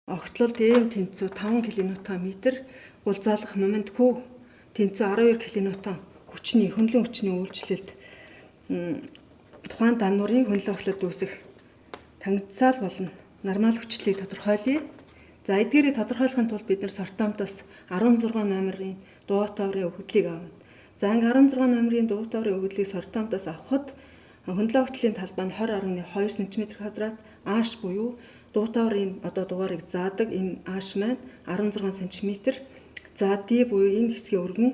огтлол ийм тэнцүү 5 кНм, гулзаалах момент Q тэнцүү 12 кНм хүчний хөндлөн хүчний үйлчлэлд тухайн даннуурын хөндлөн охлод үүсэх тангидсаал болон нормал хүчлийг тодорхойлъё. За эдгээрийг тодорхойлохын тулд бид нар сортомтоос 16 номерын дуу таврын өгөгдлийг авна. За ингээ 16 номерын дуу таврын өгөгдлийг сортомтоос авахад хөндлөн охтлын талбай нь 20.2 см квадрат H буюу дуу таврын дугаарыг заадаг энэ H маань 16 см. За D буюу энэ хэсгийн өргөн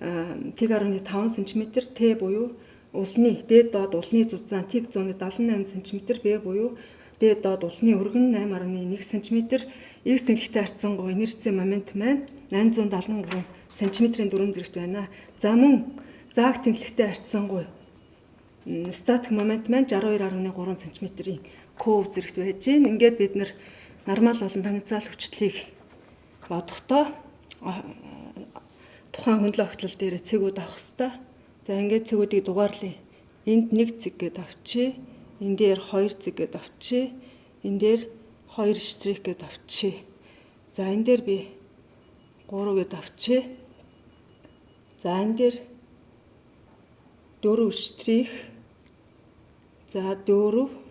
1.5 см, T буюу улны дээд доод улны зузаан 178 см, B буюу дээд доод улны өргөн 8.1 см, X тэнхлэгтэй харьцангуй инерцийн момент маань 873 см-ийн дөрвөн зэрэгт байна. За мөн зааг тэнхлэгтэй харьцангуй статик момент маань 62.3 см-ийн Q зэрэгт байж гин. Ингээд бид нар нормал болон тангидсаал хүчлийг бодохдоо тухайн хөндлөн огтлол дээр цэгүүд авах хэрэгтэй. За ингээд цэгүүдийг дугаарлая. Энд 1 цэг гээд авчи. Энэ дээр 2 цэг гээд авчи. Энэ дээр 2 штрих гээд авчи. За энэ дээр би 3 гээд авчи. За энэ дээр 4 штрих. За 4 5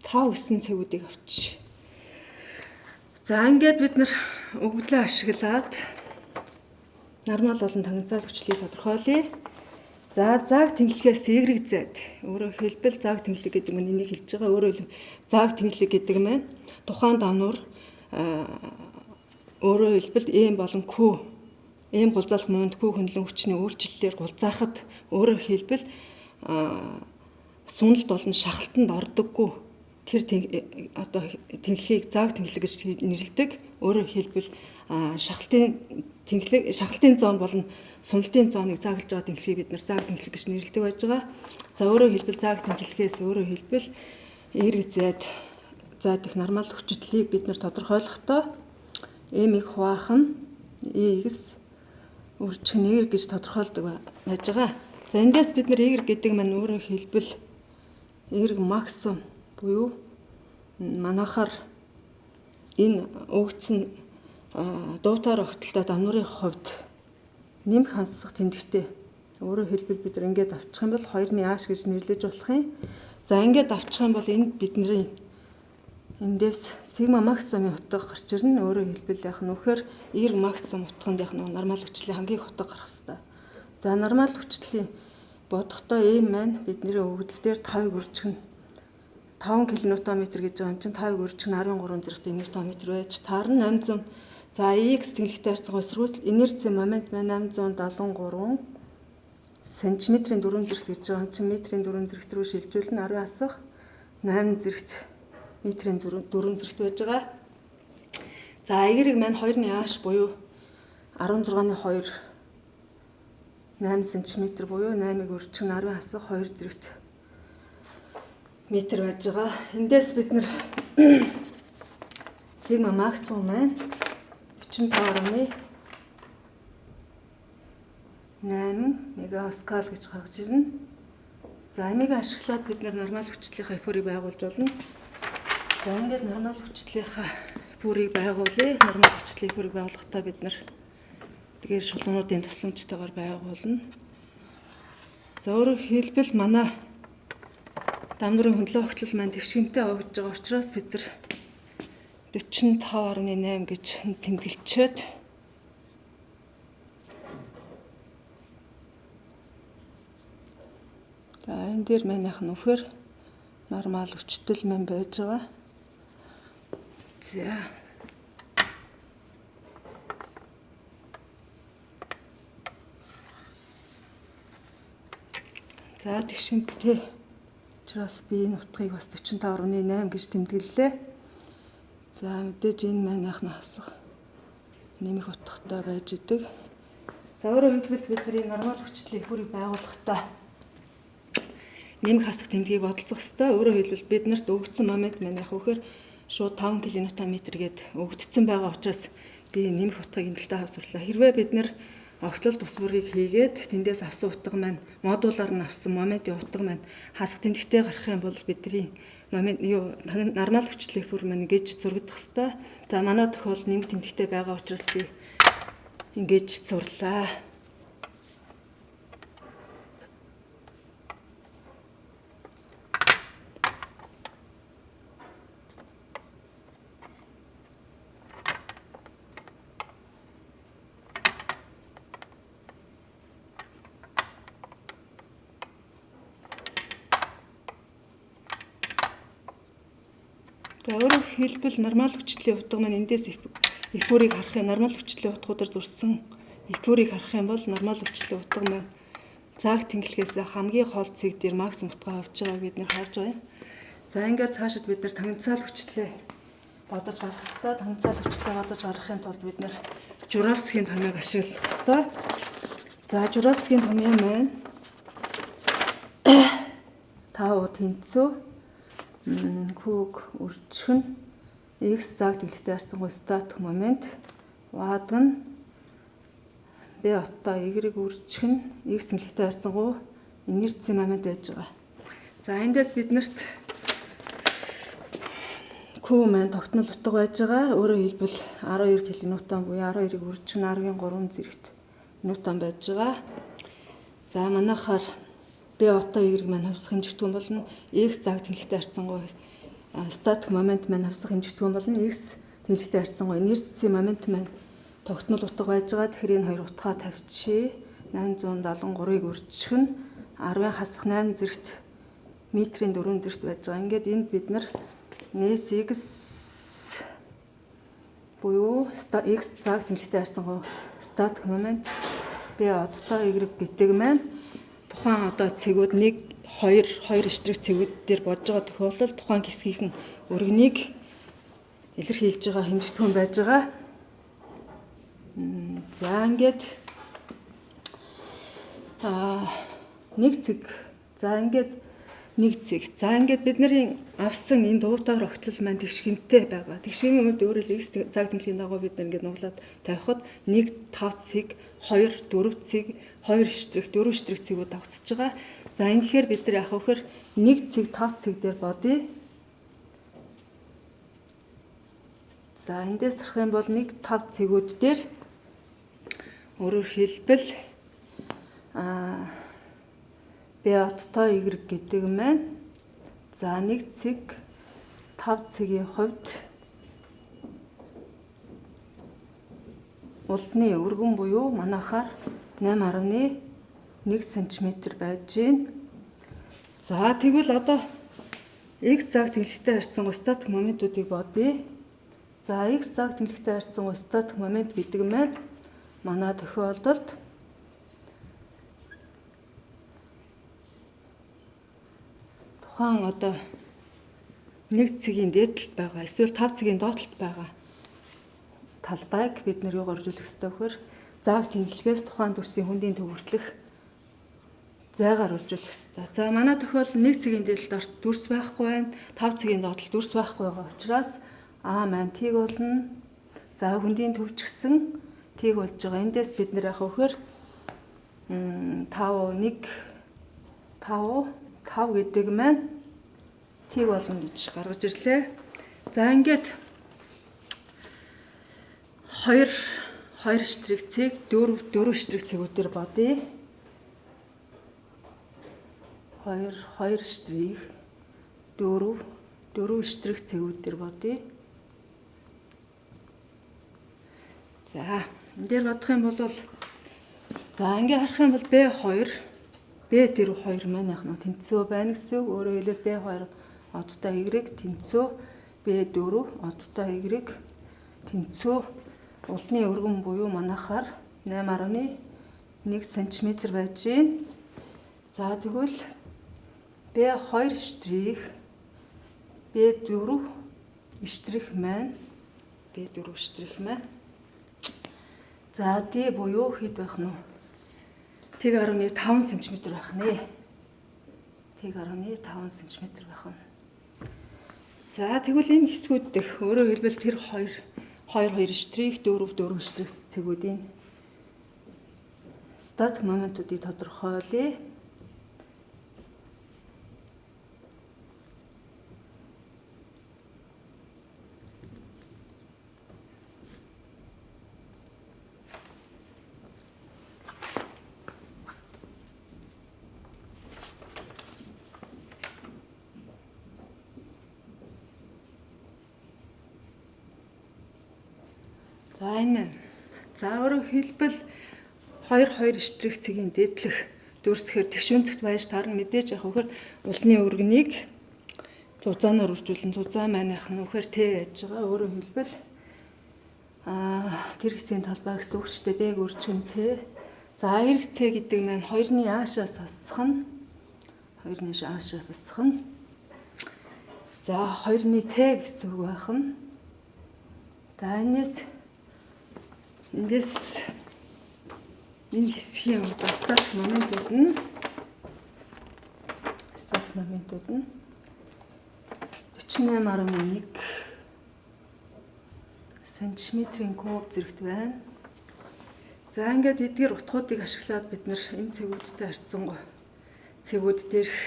9 цэгүүдийг авчи. За ингээд бид нар өгөгдлөө ашиглаад нормал болон тангидсаал хүчлийг тодорхойлъё. За зааг тэнхлэгээс Y-Z. Өөрөөр хэлбэл зааг тэнхлэг гэдэг нь энийг хэлж байгаа. Өөрөөр хэлбэл зааг тэнхлэг гэдэг нь тухайн даннуур өөрөөр хэлбэл M болон Q, M гулзаалах момент Q хөндлөн хүчний үйлчлэлээр гулзаахад өөрөөр хэлбэл суналт болон шахалтанд ордоггүй тэр тэнхлэгийг зааг тэнхлэг гэж нэрлэдэг. Өөрөөр хэлбэл шахалтын зоон болон суналтын зооныг зааглаж байгаа тэнхлэгийг бид нар зааг тэнхлэг гэж нэрлэдэг байж байгаа. За өөрөөр хэлбэл зааг тэнхлэгээс өөрөөр хэлбэл Y-Z заадах нормал хүчлийг бид нар тодорхойлохдоо M-ийг хуваах нь X үржих нь Y гэж тодорхойлдог байж байгаа. За эндээс бид нар Y гэдэг маань өөрөөр хэлбэл Y максимум буюу манайхаар энэ өгцөн дуутаар огтлоо даннуурын хувьд нэмэх хансах тэмдэгтэй. Өөрөөр хэлбэл бид нар ингээд авчих юм бол 2-ны H гэж нэрлэж болох юм. За ингээд авчих юм бол энд бидний эндээс сигма максимумын утга гарч ирнэ. Өөрөөр хэлбэл яах нь вэхээр Y максимум утганд яах нь нормал хүчлийн хамгийн их утга гарах хэрэгтэй. За нормал хүчлийн бодохдоо M маань бидний өгөгдөл дээр 5-ыг үржих нь 5 кНм гэж байгаа юм чинь 5-ыг үржих нь 13 зэрэгт Нм байж таарна 800. За X тэнхлэгтэй харьцангуй эсрүүл инерцийн момент маань 873 см-ийн дөрвөн зэрэгт гэж байгаа юм чинь метрийн дөрвөн зэрэгт рүү шилжүүлнэ 10 асах 8 зэрэгт метрийн дөрвөн зэрэгт байж байгаа. За Y маань 2-ны H буюу 16-ны 2 8 см буюу 8-ыг үржих нь 10 асах 2 зэрэгт метр байж байгаа. Эндээс бид нар сигма максимум маань 45.8 мегапаскал гэж гаргаж ирнэ. За энийг ашиглаад бид нормал хүчлийнхаа бүрийг байгуулж болно. За ингээд нормал хүчлийнхаа бүрийг байгуулъя. Нормал хүчлийн бүрийг байгуулахдаа бид нар тэгээд шулуунуудын тусламжтайгаар байгуулна. За өөрөөр хэлбэл манай даннуурын хөндлөн огтлол маань тэгшгэнтэй өгж байгаа учраас бид нар 45.8 гэж тэмдэглэчихэд за энэ дээр манайх нь үхээр нормал хүчтэй маань байж байгаа. За тэгшгэнтэй учраас би энэ утгыг бас 45.8 гэж тэмдэглэлээ. За мэдээж энэ манайх нь хасах нэмэх утгатай байж идэг. За өөрөөр хэлбэл бидний нормал хүчлийн бүрийг байгуулахдаа нэмэх хасах тэмдгийг бодолцох хэрэгтэй. Өөрөөр хэлбэл биднэрт өгөгдсөн момент манайх вэхээр шууд 5 кНм гээд өгөгдсөн байгаа учраас би нэмэх утгыг энэ талдаа хавсарлаа. Хэрвээ бид нэр огтлол тус бүрийг хийгээд тэндээс авсан утга маань модулаар нь авсан моментийн утга маань хасах тэмдэгтэй гарах юм бол бидний момент нормал хүчлэх бүр маань ингэж зурагдах хэвээр. За манай тохиол нэмэлт тэмдэгтэй байгаа учраас би ингэж зурлаа. За өөрөөр хэлбэл нормал хүчлийн утга маань эндээс эфүрийг харах юм, нормал хүчлийн утгуудаар зурсан эфүрийг харах юм бол нормал хүчлийн утга маань зааг тэнглэхээс хамгийн хол цэг дээр максимум утгаа авч байгааг бид нэр харж байгаа юм. За ингээд цаашид бид нэр тангенцаал хүчлээ бодож гарах хэрэгтэй. Тангенцаал хүчлээ бодож гаргахын тулд бид нэр Журавскийн томьёог ашиглах хэрэгтэй. За Журавскийн томьёо маань 5 тэнцүү хүүг үржих нь x цаг тэглэлтэй харьцангуй статик момент ваад нь b оттой y үржих нь x тэглэлтэй харьцангуй инерцийн момент байж байгаа. За эндээс биднэрт Q маань тогтмол утга байж байгаа. Өөрөөр хэлбэл 12 кН буюу 12-ыг үржих нь 10-3 зэрэгт ньютон байж байгаа. За манайхаар B отоо Y маань хавсах хэмжигдэхүүн болно. X цаг тэнглэлтэй харьцангуй статик момент маань хавсах хэмжигдэхүүн болно. X тэнглэлтэй харьцангуй инерцийн момент маань тогтмол утга байж байгаа. Тэгэхээр энэ хоёр утгаа тавьчихъя. 873-ыг үржих нь 10-ын хасах 8 зэрэгт метрийн 4 зэрэгт байж байгаа. Ингээд энд бид нар X буюу X цаг тэнглэлтэй харьцангуй статик момент B оттой Y гэдэг маань тухайн одоо цэгүүд 1 2 штрих цэгүүд дээр бодож байгаа тохиолдолд тухайн хэсгийнхэн өргөнийг илэрхийлж байгаа хэмжигдэхүүн байж байгаа. За ингээд нэг цэг. За ингээд бидний авсан энэ дуутаар огтлол маань тэгш хэмтэй байгаа. Тэгшийн үед өөрөөр X цаг тэнглэлийн дагуу бид ингээд нуглаад тавихад 1 5 цэг 2 4 цэг 2 штрих 4 штрих цэгүүд давтсаж байгаа. За ингэхээр бид нар яах вэ гэхээр 1 цэг 5 цэг дээр бодъё. За эндээс харах юм бол 1 5 цэгүүд дээр өөрөөр хэлбэл B оттой Y гэдэг маань за 1 цэг 5 цэгийн хувьд улдны өргөн буюу манайхаар 8.1 см байж гин. За тэгвэл одоо X цаг тэнглэлтэй харьцангуй статик моментуудыг бодъё. За X цаг тэнглэлтэй харьцангуй статик момент гэдэг маань манай тохиолдолд тухайн одоо 1 цэгийн дээдлэлт байгаа эсвэл 5 цэгийн доотлолт байгаа талбайг бид нэр юугаар оруулах ёстой вэхээр зааг тэнглэхээс тухайн дүрсийн хүндийн төв хүртэлх зайгаар үржүүлэх ёстой. За манай тохиолдолд 1 цэгийн дээдлэлт дүрс байхгүй байна. 5 цэгийн доотлолт дүрс байхгүй байгаа учраас А маань тийг болно. За хүндийн төв ч гэсэн тийг болж байгаа. Эндээс бид нэр яах вэ гэхээр 5 гэдэг маань тийг болно гэж гаргаж ирлээ. За ингээд 2 штрих цэг 4 штрих цэгүүдээр бодъё. 2 штрих 4 штрих цэгүүдээр бодъё. За энэ дээр бодох юм бол за ингээ харах юм бол B дээр 2 маань яг нь тэнцүү байна гэсэн үг. Өөрөөр хэлбэл B2 одтой Y тэнцүү, B4 одтой Y тэнцүү. Улны өргөн буюу манайхаар 8.1 см байж гин. За тэгвэл B2 штрих B4 штрих маань за D буюу хэд байх нь вэ? 1.5 см байх нэ. 1.5 см байх нь. За тэгвэл энэ хэсгүүд дэх өөрөөр хэлбэл тэр 2 штрих 4 штрих цэгүүдийн статик моментуудыг тодорхойлъё. За энэ маань. За өөрөөр хэлбэл 2 штрих цэгийн дээдлэх дүүрсэхээр тэгшүүнцэгт байж таарна мэдээж яг хөхөр улны өргөнийг зузаанаар үржүүлэн зузаан манайх нь үхээр Т яаж байгаа. Өөрөөр хэлбэл тэр хэсгийн талбай гэсэн үг шүү дээ. Б үржин Т. За эрг Ц гэдэг маань 2-ны аашаас асах нь 2-ны аашаас асах нь. За 2-ны Т гэсэн үг байх нь. За эндээс энэ хэсгийн статик моментууд нь см-1 куб зэрэгт байна. За ингээд эдгээр утгуудыг ашиглаад бид нэр энэ цэгүүдтэй харьцсан цэгүүд дээрх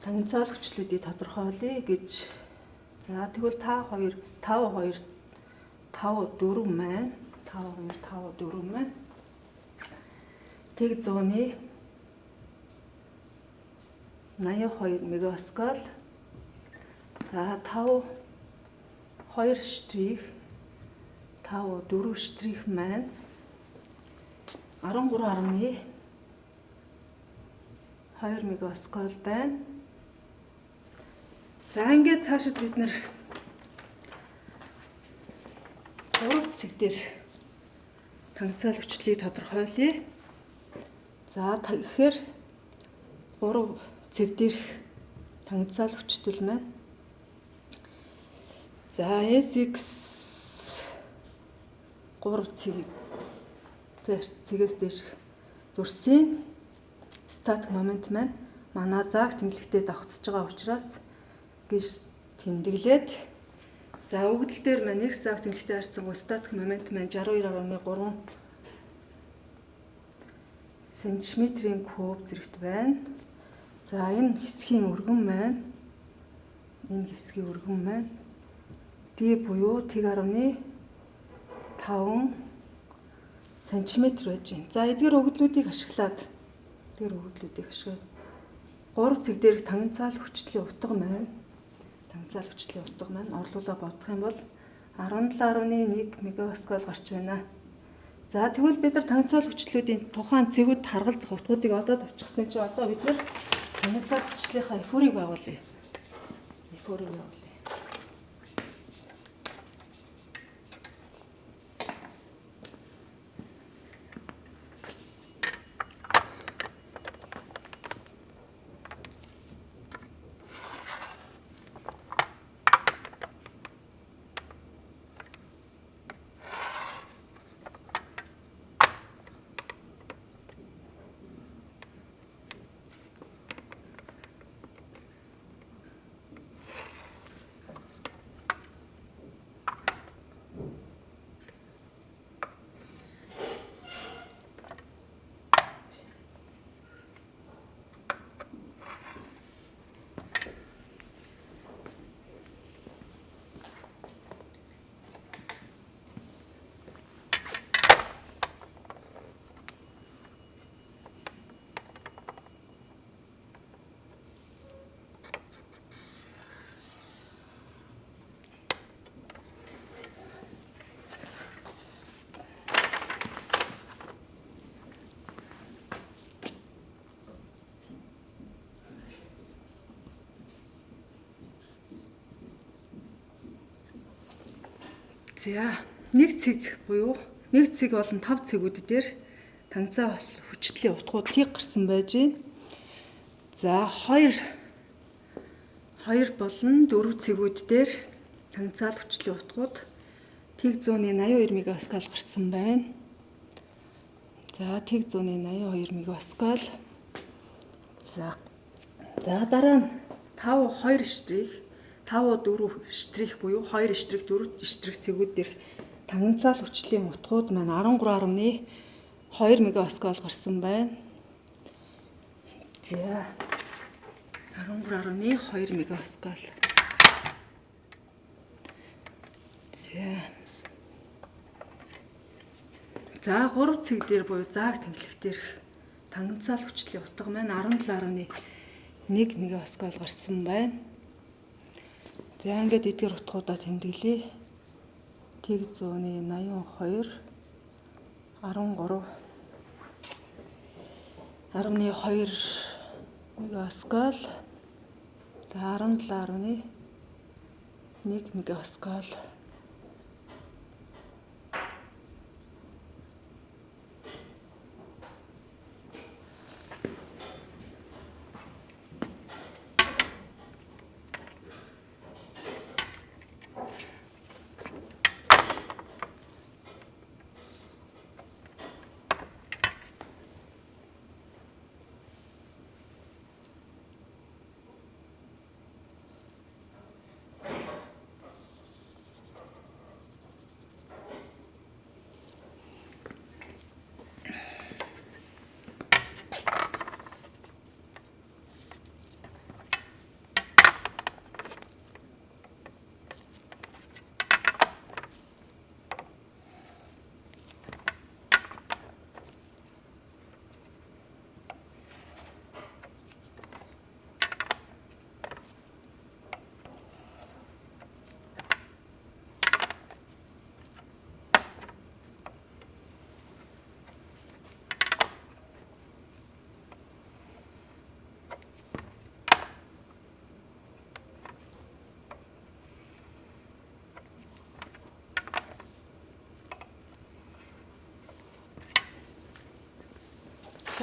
тангенцаалгчлуудыг тодорхойлъё гэж. За тэгвэл та 2 5 4 маань 5 4 маань тэг 100-ны 82 мегапаскал. За 5 2 штрих 5 4 штрих маань 13.2 мегапаскал байна. За ингээд цаашид бид нэр 3 цэг дээр тангенцаалгчлалыг тодорхойлъё. За тэгэхээр 3 цэг дээрх тангенцаалгчлал маань. За Sx 3 цэгээс дээш дүрсийн статик момент маань манай зааг тэнглэгтээ давхцаж байгаа учраас гэж тэмдэглээд за өгдөл дээр маань x зааг тэнглэгтээ харьцсан статик момент маань 62.3 см-ийн куб зэрэгт байна. За энэ хэсгийн өргөн маань d буюу 1.5 см байж байна. За эдгээр өгдлүүдийг ашиглаад 3 цэг дээрх тангенцаалгчлалын утга маань орлуулаа бодох юм бол 17.1 мегапаскал гарч байна. За тэгвэл бид нар тангенцаалгчлалуудын тухайн цэгүүд харгалзах утгуудыг одоо авчихсан чинь одоо бид нар тангенцаалгчлалынхаа эфурыг байгуулъя. За нэг цэг болон 5 цэгүүд дээр тангенцаа хүчтлийн утгууд гарсан байж байна. За 2 болон 4 цэгүүд дээр тангенцаал хүчтлийн утгууд тэг 182 мегапаскал гарсан байна. За тэг 182 мегапаскал. За дараа нь 5 2 штрих 5 4 штрих буюу 2 штрих 4 штрих цэгүүд дээр тангенцаал хүчлийн утгууд маань 13.2 2 мегапаскал гарсан байна. За 13.2 мегапаскал. За 3 цэг дээр буюу зааг тэнхлэх дээрх тангансаал хүчлийн утга маань 17.1 мегапаскал гарсан байна. За ингээд эдгээр утгуудаа тэмдэглэе. Тэг 182 13 10.2 мегапаскал. За 17.1 мегапаскал.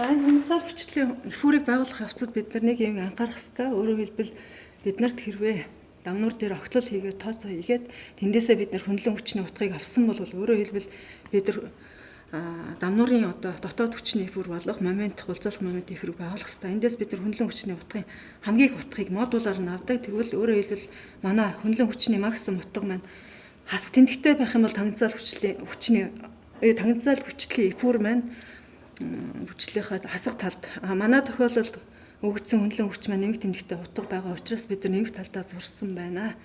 За энэ хэмжээл хүчлийн эфүрийг байгуулах явцад бид нар нэг юм анхаарах хэрэгтэй. Өөрөөр хэлбэл бид нарт хэрвээ дамнуур дээр огтлол хийгээд тооцоо хийгээд тэндээсээ бид нар хөндлөн хүчний утгыг авсан бол өөрөөр хэлбэл бид нар дамнуурын одоо дотоод хүчний эфүр болох момент, хулцалах момент эфүрийг байгуулах хэрэгтэй. Эндээс бид нар хөндлөн хүчний утгын хамгийн их утгыг модулаар нь авдаг. Тэгвэл өөрөөр хэлбэл манай хөндлөн хүчний максимум утга маань хасах тэмдэгтэй байх юм бол тангансаал хүчлийн эфүр маань хүчлийнхаа хасах талд манай тохиолдолд өгөгдсөн хөндлөн хүч маань нэмэх тэмдэгтэй утга байгаа учраас бид нар нэмэх талдаа сурсан байна.